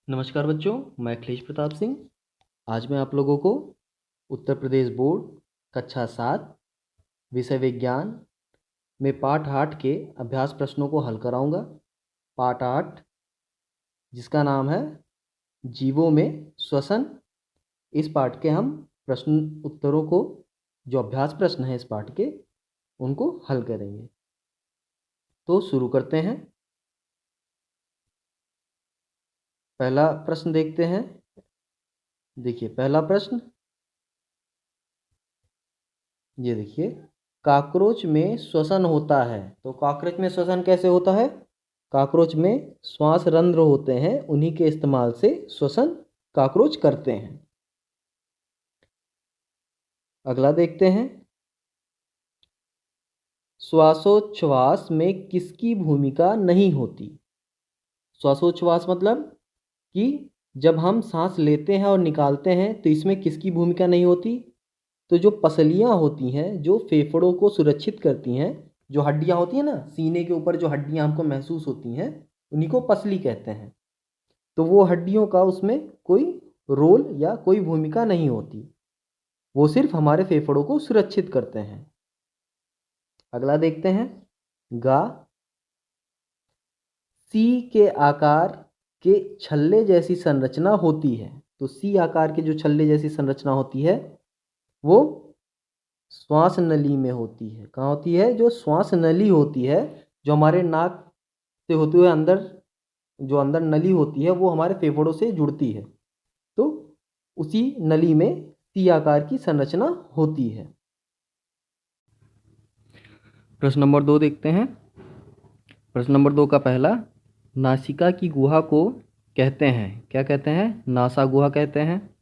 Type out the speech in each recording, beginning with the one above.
नमस्कार बच्चों, मैं अखिलेश प्रताप सिंह। आज मैं आप लोगों को उत्तर प्रदेश बोर्ड कक्षा 7 विषय विज्ञान में पाठ 8 के अभ्यास प्रश्नों को हल कराऊंगा। पाठ 8 जिसका नाम है जीवों में श्वसन। इस पाठ के हम प्रश्न उत्तरों को, जो अभ्यास प्रश्न हैं इस पाठ के, उनको हल करेंगे। तो शुरू करते हैं। पहला प्रश्न देखते हैं। देखिए पहला प्रश्न, ये देखिए, कॉकरोच में श्वसन होता है। तो कॉकरोच में श्वसन कैसे होता है? कॉकरोच में श्वास रंध्र होते हैं, उन्हीं के इस्तेमाल से श्वसन कॉकरोच करते हैं। अगला देखते हैं, श्वासोच्छ्वास में किसकी भूमिका नहीं होती? श्वासोच्छ्वास मतलब कि जब हम सांस लेते हैं और निकालते हैं तो इसमें किसकी भूमिका नहीं होती? तो जो पसलियाँ होती हैं, जो फेफड़ों को सुरक्षित करती हैं, जो हड्डियाँ होती हैं ना, सीने के ऊपर जो हड्डियाँ हमको महसूस होती हैं, उन्हीं को पसली कहते हैं। तो वो हड्डियों का उसमें कोई रोल या कोई भूमिका नहीं होती, वो सिर्फ हमारे फेफड़ों को सुरक्षित करते हैं। अगला देखते हैं, गा। सी के आकार के छल्ले जैसी संरचना होती है। तो सी आकार के जो छल्ले जैसी संरचना होती है वो श्वास नली में होती है। कहाँ होती है? जो श्वास नली होती है, जो हमारे नाक से होते हुए अंदर, जो अंदर नली होती है वो हमारे फेफड़ों से जुड़ती है। तो उसी नली में सी आकार की संरचना होती है। प्रश्न नंबर 2 देखते हैं। प्रश्न नंबर 2 का पहला, नासिका की गुहा को कहते हैं, क्या कहते हैं? नासा गुहा कहते हैं।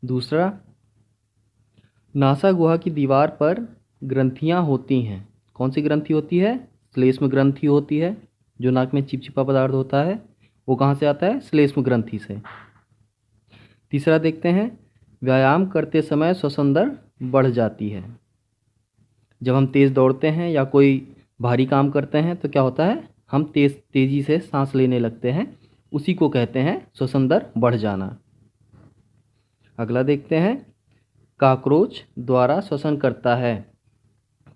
दूसरा, नासा गुहा की दीवार पर ग्रंथियां होती हैं। कौन सी ग्रंथि होती है? श्लेष्म ग्रंथि होती है। जो नाक में चिपचिपा पदार्थ होता है वो कहाँ से आता है? श्लेष्म ग्रंथि से। तीसरा देखते हैं, व्यायाम करते समय श्वसन दर बढ़ जाती है। जब हम तेज़ दौड़ते हैं या कोई भारी काम करते हैं तो क्या होता है? हम तेज़ी से सांस लेने लगते हैं, उसी को कहते हैं श्वसन दर बढ़ जाना। अगला देखते हैं, कॉकरोच द्वारा श्वसन करता है।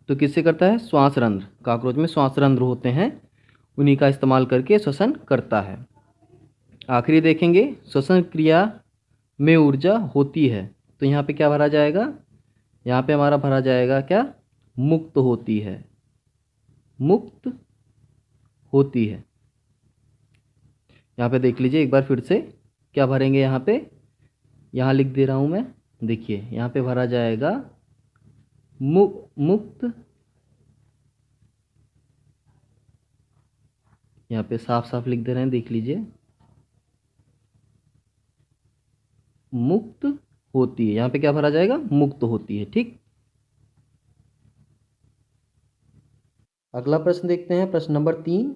तो किससे करता है? श्वास रंध्र। कॉकरोच में श्वास रंध्र होते हैं, उन्हीं का इस्तेमाल करके श्वसन करता है। आखिरी देखेंगे, श्वसन क्रिया में ऊर्जा होती है। तो यहाँ पे क्या भरा जाएगा? यहाँ पे हमारा भरा जाएगा क्या? मुक्त होती है। मुक्त होती है। यहाँ पे देख लीजिए एक बार फिर से, क्या भरेंगे यहाँ पे? यहाँ लिख दे रहा हूँ मैं, देखिए यहाँ पे भरा जाएगा मुक्त। यहाँ पे साफ साफ लिख दे रहे हैं, देख लीजिए, मुक्त होती है। यहाँ पे क्या भरा जाएगा? मुक्त होती है। ठीक। अगला प्रश्न देखते हैं, प्रश्न नंबर 3।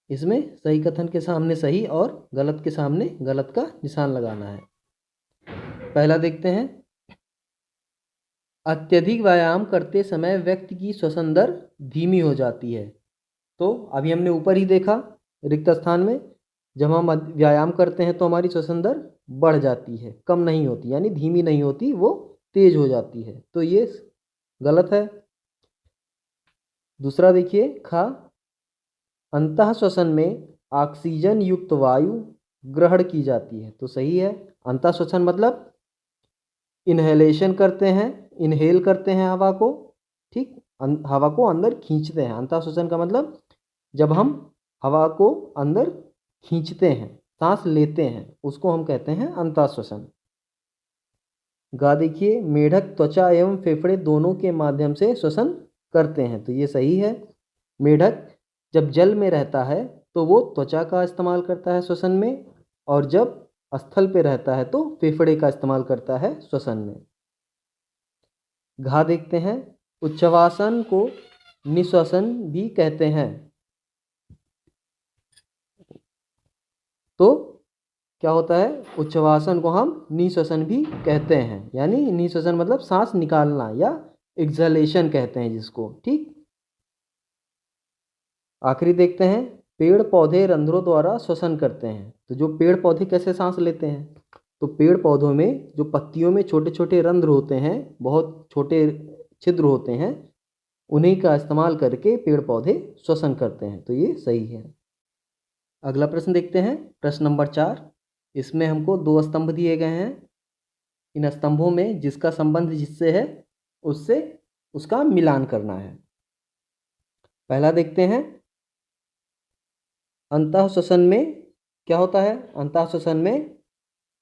इसमें सही कथन के सामने सही और गलत के सामने गलत का निशान लगाना है। पहला देखते हैं, अत्यधिक व्यायाम करते समय व्यक्ति की श्वसन दर धीमी हो जाती है। तो अभी हमने ऊपर ही देखा रिक्त स्थान में, जब हम व्यायाम करते हैं तो हमारी श्वसन दर बढ़ जाती है, कम नहीं होती, यानी धीमी नहीं होती, वो तेज हो जाती है। तो ये गलत है। दूसरा देखिए, खा, अंतः श्वसन में ऑक्सीजन युक्त वायु ग्रहण की जाती है। तो सही है। अंतः श्वसन मतलब इनहेलेशन करते हैं, इनहेल करते हैं हवा को, ठीक, हवा को अंदर खींचते हैं। अंतः श्वसन का मतलब जब हम हवा को अंदर खींचते हैं, सांस लेते हैं, उसको हम कहते हैं अंतः श्वसन। गा देखिए, मेढक त्वचा एवं फेफड़े दोनों के माध्यम से श्वसन करते हैं। तो ये सही है। मेढक जब जल में रहता है तो वो त्वचा का इस्तेमाल करता है श्वसन में, और जब स्थल पे रहता है तो फेफड़े का इस्तेमाल करता है श्वसन में। घा देखते हैं, उच्छ्वासन को निश्वसन भी कहते हैं। तो क्या होता है? उच्छ्वासन को हम निश्वसन भी कहते हैं, यानी निश्वसन मतलब सांस निकालना या एक्सहेलेशन कहते हैं जिसको। ठीक। आखिरी देखते हैं, पेड़ पौधे रंध्रों द्वारा श्वसन करते हैं। तो जो पेड़ पौधे कैसे सांस लेते हैं, तो पेड़ पौधों में जो पत्तियों में छोटे छोटे रंध्र होते हैं, बहुत छोटे छिद्र होते हैं, उन्हीं का इस्तेमाल करके पेड़ पौधे श्वसन करते हैं। तो ये सही है। अगला प्रश्न देखते हैं, प्रश्न नंबर 4। इसमें हमको 2 स्तंभ दिए गए हैं। इन स्तंभों में जिसका संबंध जिससे है उससे उसका मिलान करना है। पहला देखते हैं, अंतः श्वसन में क्या होता है। अंतः श्वसन में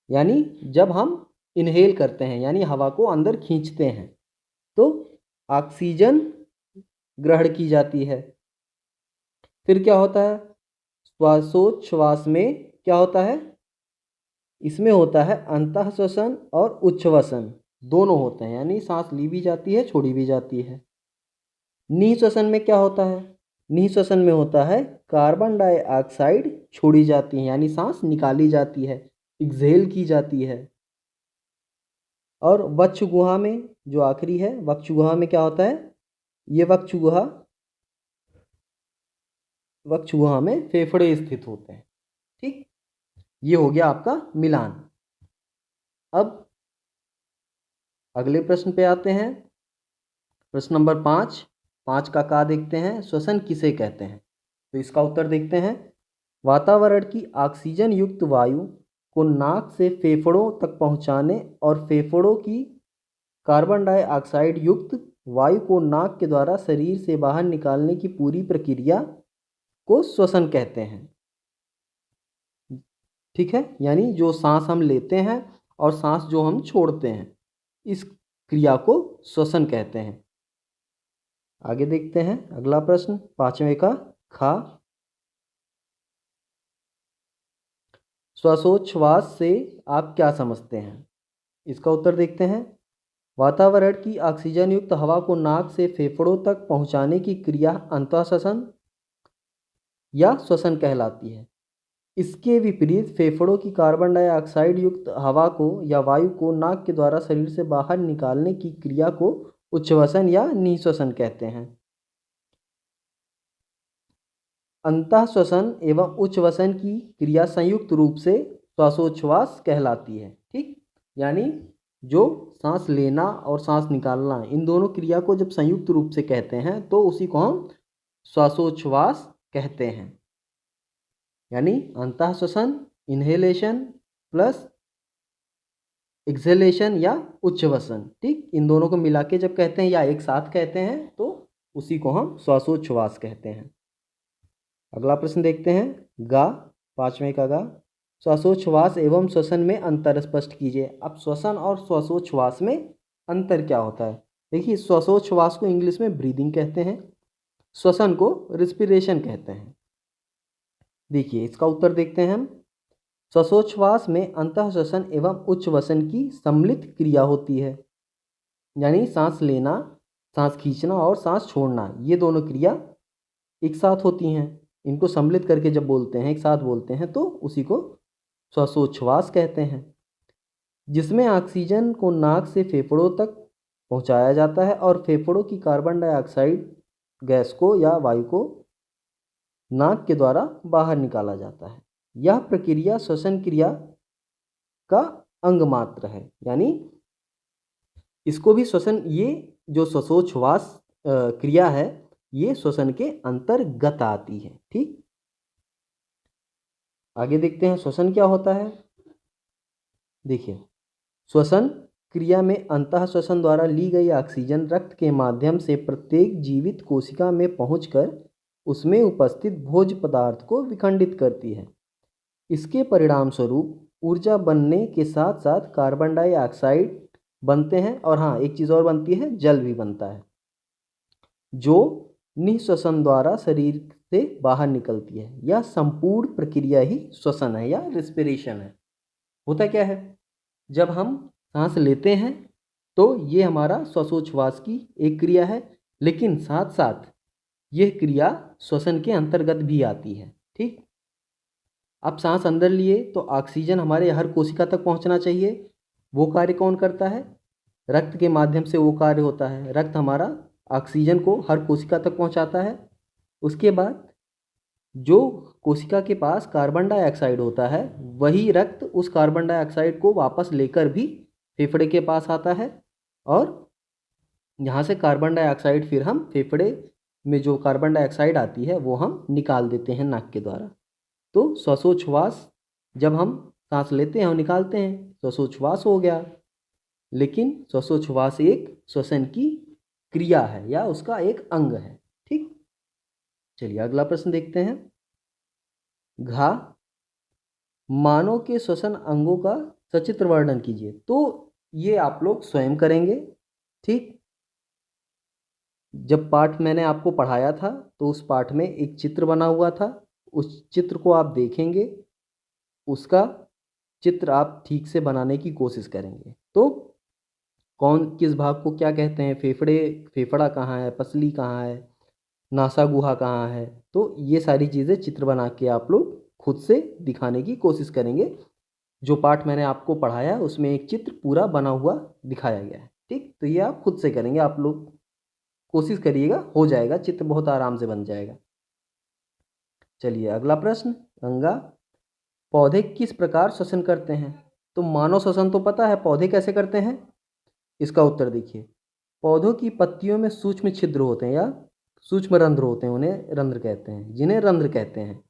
यानी जब हम इनहेल करते हैं, यानी हवा को अंदर खींचते हैं, तो ऑक्सीजन ग्रहण की जाती है। फिर क्या होता है, श्वासोच्छ्वास में क्या होता है, इसमें होता है अंतः श्वसन और उच्छ्वसन दोनों होते हैं, यानी सांस ली भी जाती है, छोड़ी भी जाती है। निःश्वसन में क्या होता है, निःश्वसन में होता है कार्बन डाइऑक्साइड छोड़ी जाती है, यानी सांस निकाली जाती है, एक्सहेल की जाती है। और वक्ष गुहा में जो आखिरी है, वक्ष गुहा में क्या होता है, ये वक्ष गुहा में फेफड़े स्थित होते हैं। ठीक, ये हो गया आपका मिलान। अब अगले प्रश्न पे आते हैं, प्रश्न नंबर 5। 5 का देखते हैं, श्वसन किसे कहते हैं। तो इसका उत्तर देखते हैं, वातावरण की ऑक्सीजन युक्त वायु को नाक से फेफड़ों तक पहुंचाने और फेफड़ों की कार्बन डाइऑक्साइड युक्त वायु को नाक के द्वारा शरीर से बाहर निकालने की पूरी प्रक्रिया को श्वसन कहते हैं। ठीक है, यानी जो सांस हम लेते हैं और सांस जो हम छोड़ते हैं, इस क्रिया को श्वसन कहते हैं। आगे देखते हैं अगला प्रश्न, 5वें का खा। श्वासोच्छ्वास से आप क्या समझते हैं। इसका उत्तर देखते हैं, वातावरण की ऑक्सीजन युक्त हवा को नाक से फेफड़ों तक पहुंचाने की क्रिया अंतःश्वसन या श्वसन कहलाती है। इसके विपरीत फेफड़ों की कार्बन डाइऑक्साइड युक्त हवा को या वायु को नाक के द्वारा शरीर से बाहर निकालने की क्रिया को उच्छ्वसन या निःश्वसन कहते हैं। अंतःश्वसन एवं उच्छ्वसन की क्रिया संयुक्त रूप से श्वासोच्छ्वास कहलाती है। ठीक, यानी जो सांस लेना और सांस निकालना, इन दोनों क्रिया को जब संयुक्त रूप से कहते हैं तो उसी को हम श्वासोच्छ्वास कहते हैं। यानी अंतःश्वसन इनहेलेशन प्लस एक्सहेलेशन या उच्छ्वसन। ठीक, इन दोनों को मिला के जब कहते हैं या एक साथ कहते हैं तो उसी को हम श्वासोच्छ्वास कहते हैं। अगला प्रश्न देखते हैं, गा। 5वें का गा। श्वासोच्छ्वास एवं श्वसन में अंतर स्पष्ट कीजिए। अब श्वसन और श्वासोच्छ्वास में अंतर क्या होता है। देखिए, श्वासोच्छ्वास को इंग्लिश में ब्रीदिंग कहते हैं, श्वसन को रिस्पिरेशन कहते हैं। देखिए, इसका उत्तर देखते हैं हम। श्वासोच्छ्वास में अंतःश्वसन एवं उच्छ्वसन की सम्मिलित क्रिया होती है, यानी सांस लेना, सांस खींचना और सांस छोड़ना, ये दोनों क्रिया एक साथ होती हैं। इनको सम्मिलित करके जब बोलते हैं, एक साथ बोलते हैं, तो उसी को श्वासोच्छ्वास कहते हैं, जिसमें ऑक्सीजन को नाक से फेफड़ों तक पहुंचाया जाता है और फेफड़ों की कार्बन डाइऑक्साइड गैस को या वायु को नाक के द्वारा बाहर निकाला जाता है। यह प्रक्रिया श्वसन क्रिया का अंग मात्र है, यानी इसको भी श्वसन, ये जो श्वासोच्छ्वास क्रिया है, ये श्वसन के अंतर्गत आती है। ठीक, आगे देखते हैं श्वसन क्या होता है। देखिए, श्वसन क्रिया में अंतःश्वसन द्वारा ली गई ऑक्सीजन रक्त के माध्यम से प्रत्येक जीवित कोशिका में पहुंचकर उसमें उपस्थित भोज्य पदार्थ को विखंडित करती है। इसके परिणाम स्वरूप ऊर्जा बनने के साथ साथ कार्बन डाइऑक्साइड बनते हैं, और हाँ, एक चीज़ और बनती है, जल भी बनता है, जो निःश्वसन द्वारा शरीर से बाहर निकलती है। यह संपूर्ण प्रक्रिया ही श्वसन है या रिस्पिरेशन है। होता क्या है, जब हम सांस लेते हैं तो ये हमारा श्वासोच्छ्वास की एक क्रिया है, लेकिन साथ साथ यह क्रिया श्वसन के अंतर्गत भी आती है। ठीक, अब सांस अंदर लिए तो ऑक्सीजन हमारे हर कोशिका तक पहुंचना चाहिए। वो कार्य कौन करता है, रक्त के माध्यम से वो कार्य होता है। रक्त हमारा ऑक्सीजन को हर कोशिका तक पहुंचाता है। उसके बाद जो कोशिका के पास कार्बन डाइऑक्साइड होता है वही रक्त उस कार्बन डाइऑक्साइड को वापस लेकर भी फेफड़े के पास आता है, और यहाँ से कार्बन डाइऑक्साइड फिर हम फेफड़े में जो कार्बन डाइऑक्साइड आती है वो हम निकाल देते हैं नाक के द्वारा। तो श्वासोच्छ्वास जब हम सांस लेते हैं और निकालते हैं श्वासोच्छ्वास हो गया, लेकिन श्वासोच्छ्वास एक श्वसन की क्रिया है या उसका एक अंग है। ठीक, चलिए अगला प्रश्न देखते हैं। घा मानव के श्वसन अंगों का सचित्र वर्णन कीजिए। तो ये आप लोग स्वयं करेंगे। ठीक, जब पाठ मैंने आपको पढ़ाया था तो उस पाठ में एक चित्र बना हुआ था, उस चित्र को आप देखेंगे, उसका चित्र आप ठीक से बनाने की कोशिश करेंगे। तो कौन किस भाग को क्या कहते हैं, फेफड़ा कहाँ है, पसली कहाँ है, नासा गुहा कहाँ है, तो ये सारी चीज़ें चित्र बना के आप लोग खुद से दिखाने की कोशिश करेंगे। जो पाठ मैंने आपको पढ़ाया उसमें एक चित्र पूरा बना हुआ दिखाया गया है। ठीक, तो ये आप खुद से करेंगे, आप लोग कोशिश करिएगा, हो जाएगा, चित्र बहुत आराम से बन जाएगा। चलिए अगला प्रश्न। गंगा पौधे किस प्रकार श्वसन करते हैं? तो मानव श्वसन तो पता है, पौधे कैसे करते हैं, इसका उत्तर देखिए। पौधों की पत्तियों में सूक्ष्म छिद्र होते हैं या सूक्ष्म रंध्र होते हैं, उन्हें रंध्र कहते हैं, जिन्हें रंध्र कहते हैं।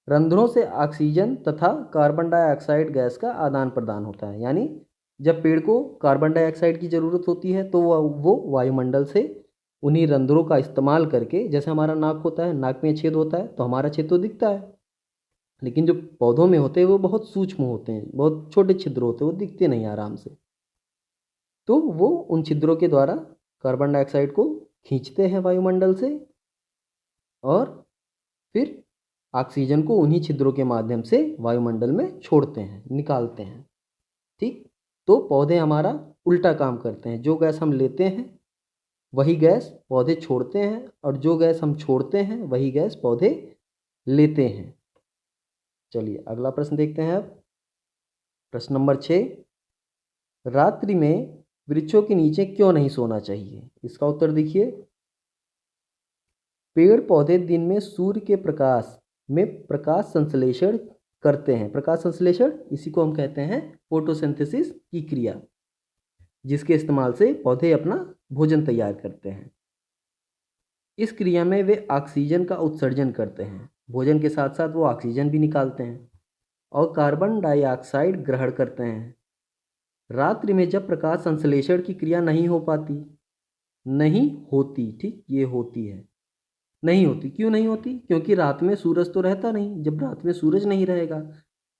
रंध्रों से ऑक्सीजन तथा कार्बन डाइऑक्साइड गैस का आदान प्रदान होता है। यानी जब पेड़ को कार्बन डाइऑक्साइड की ज़रूरत होती है तो वो वायुमंडल से उन्हीं रंध्रों का इस्तेमाल करके, जैसे हमारा नाक होता है, नाक में छेद होता है तो हमारा छेद तो दिखता है, लेकिन जो पौधों में होते हैं वो बहुत सूक्ष्म होते हैं, बहुत छोटे छिद्र होते हैं, वो दिखते नहीं आराम से। तो वो उन छिद्रों के द्वारा कार्बन डाइऑक्साइड को खींचते हैं वायुमंडल से और फिर ऑक्सीजन को उन्हीं छिद्रों के माध्यम से वायुमंडल में छोड़ते हैं, निकालते हैं। ठीक, तो पौधे हमारा उल्टा काम करते हैं। जो गैस हम लेते हैं वही गैस पौधे छोड़ते हैं, और जो गैस हम छोड़ते हैं वही गैस पौधे लेते हैं। चलिए अगला प्रश्न देखते हैं अब। प्रश्न नंबर 6। रात्रि में वृक्षों के नीचे क्यों नहीं सोना चाहिए? इसका उत्तर देखिए। पेड़ पौधे दिन में सूर्य के प्रकाश में प्रकाश संश्लेषण करते हैं। प्रकाश संश्लेषण इसी को हम कहते हैं फोटोसिंथेसिस की क्रिया, जिसके इस्तेमाल से पौधे अपना भोजन तैयार करते हैं। इस क्रिया में वे ऑक्सीजन का उत्सर्जन करते हैं, भोजन के साथ साथ वो ऑक्सीजन भी निकालते हैं और कार्बन डाइऑक्साइड ग्रहण करते हैं। रात्रि में जब प्रकाश संश्लेषण की क्रिया नहीं होती, ठीक, ये होती है, नहीं होती। क्यों नहीं होती? क्योंकि रात में सूरज तो रहता नहीं। जब रात में सूरज नहीं रहेगा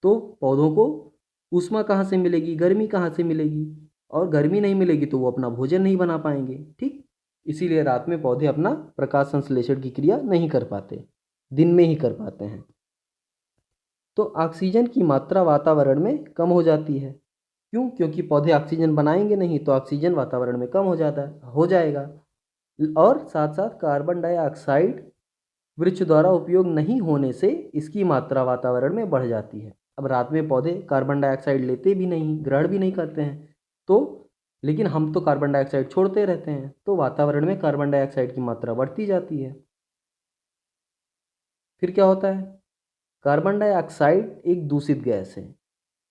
तो पौधों को ऊष्मा कहाँ से मिलेगी, गर्मी कहाँ से मिलेगी, और गर्मी नहीं मिलेगी तो वो अपना भोजन नहीं बना पाएंगे। ठीक, इसीलिए रात में पौधे अपना प्रकाश संश्लेषण की क्रिया नहीं कर पाते, दिन में ही कर पाते हैं। तो ऑक्सीजन की मात्रा वातावरण में कम हो जाती है। क्यों? क्योंकि पौधे ऑक्सीजन बनाएंगे नहीं तो ऑक्सीजन वातावरण में कम हो जाएगा, और साथ साथ कार्बन डाइऑक्साइड वृक्ष द्वारा उपयोग नहीं होने से इसकी मात्रा वातावरण में बढ़ जाती है। अब रात में पौधे कार्बन डाइऑक्साइड लेते भी नहीं, ग्रहण भी नहीं करते हैं, तो लेकिन हम तो कार्बन डाइऑक्साइड छोड़ते रहते हैं, तो वातावरण में कार्बन डाइऑक्साइड की मात्रा बढ़ती जाती है। फिर क्या होता है? कार्बन डाइऑक्साइड एक दूषित गैस है।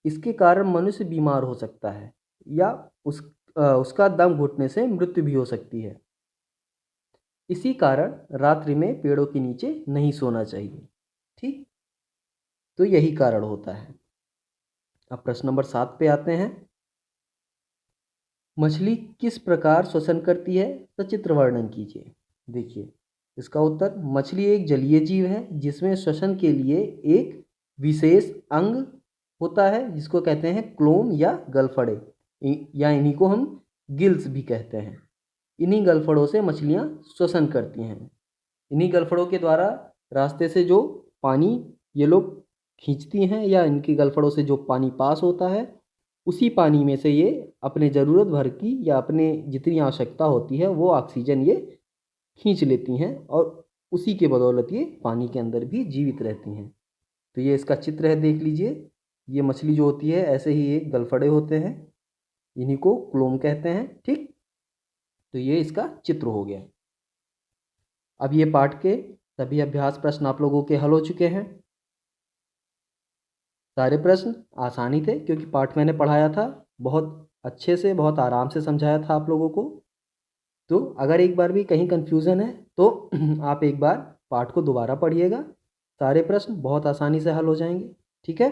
इसके कारण मनुष्य बीमार हो सकता है या उसका दम घुटने से मृत्यु भी हो सकती है। इसी कारण रात्रि में पेड़ों के नीचे नहीं सोना चाहिए। ठीक, तो यही कारण होता है। अब प्रश्न नंबर 7 पे आते हैं। मछली किस प्रकार श्वसन करती है? सचित्र वर्णन कीजिए। देखिए इसका उत्तर, मछली एक जलीय जीव है जिसमें श्वसन के लिए एक विशेष अंग होता है जिसको कहते हैं क्लोम या गलफड़े, या इन्हीं को हम गिल्स भी कहते हैं। इन्हीं गलफड़ों से मछलियाँ श्वसन करती हैं। इन्हीं गलफड़ों के द्वारा रास्ते से जो पानी ये लोग खींचती हैं, या इनकी गलफड़ों से जो पानी पास होता है उसी पानी में से ये अपने ज़रूरत भर की या अपने जितनी आवश्यकता होती है वो ऑक्सीजन ये खींच लेती हैं, और उसी के बदौलत ये पानी के अंदर भी जीवित रहती हैं। तो ये इसका चित्र है, देख लीजिए। ये मछली जो होती है ऐसे ही एक गलफड़े होते हैं, इन्हीं को क्लोम कहते हैं। ठीक, तो ये इसका चित्र हो गया। अब ये पाठ के सभी अभ्यास प्रश्न आप लोगों के हल हो चुके हैं। सारे प्रश्न आसानी थे क्योंकि पाठ मैंने पढ़ाया था, बहुत अच्छे से, बहुत आराम से समझाया था आप लोगों को। तो अगर एक बार भी कहीं कन्फ्यूज़न है तो आप एक बार पाठ को दोबारा पढ़िएगा, सारे प्रश्न बहुत आसानी से हल हो जाएंगे। ठीक है,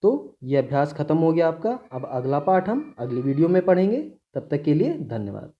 तो ये अभ्यास ख़त्म हो गया आपका। अब अगला पाठ हम अगली वीडियो में पढ़ेंगे। तब तक के लिए धन्यवाद।